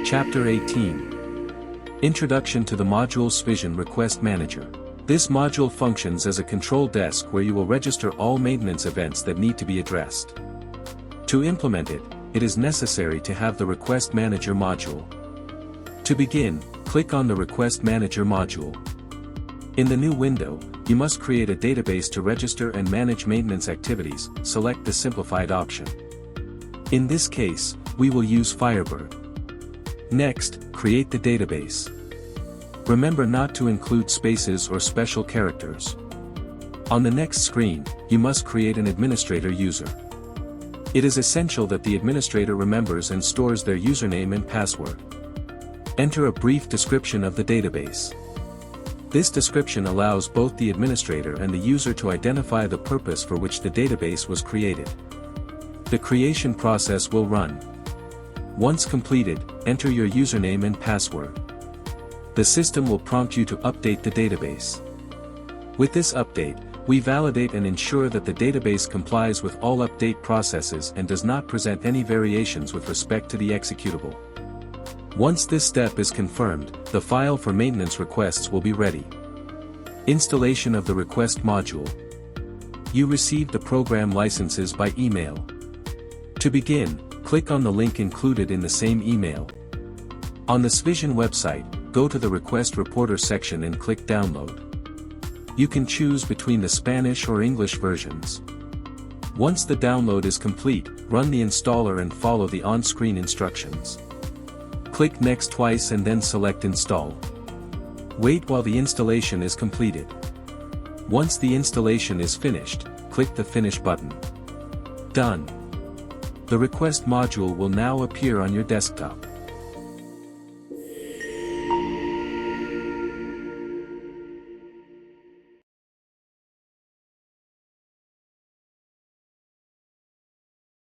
Chapter 18. Introduction to the module SVISION Request Manager. This module functions as a control desk where you will register all maintenance events that need to be addressed. To implement it, it is necessary to have the Request Manager module. To begin, click on the Request Manager module. In the new window, you must create a database to register and manage maintenance activities. Select the simplified option. In this case, we will use Firebird. Next, create the database. Remember not to include spaces or special characters. On the next screen, you must create an administrator user. It is essential that the administrator remembers and stores their username and password. Enter a brief description of the database. This description allows both the administrator and the user to identify the purpose for which the database was created. The creation process will run. Once completed, enter your username and password. The system will prompt you to update the database. With this update, we validate and ensure that the database complies with all update processes and does not present any variations with respect to the executable. Once this step is confirmed, the file for maintenance requests will be ready. Installation of the request module. You received the program licenses by email. To begin, click on the link included in the same email. On the SVISION website, go to the Request Reporter section and click Download. You can choose between the Spanish or English versions. Once the download is complete, run the installer and follow the on-screen instructions. Click Next twice and then select Install. Wait while the installation is completed. Once the installation is finished, click the Finish button. Done. The request module will now appear on your desktop.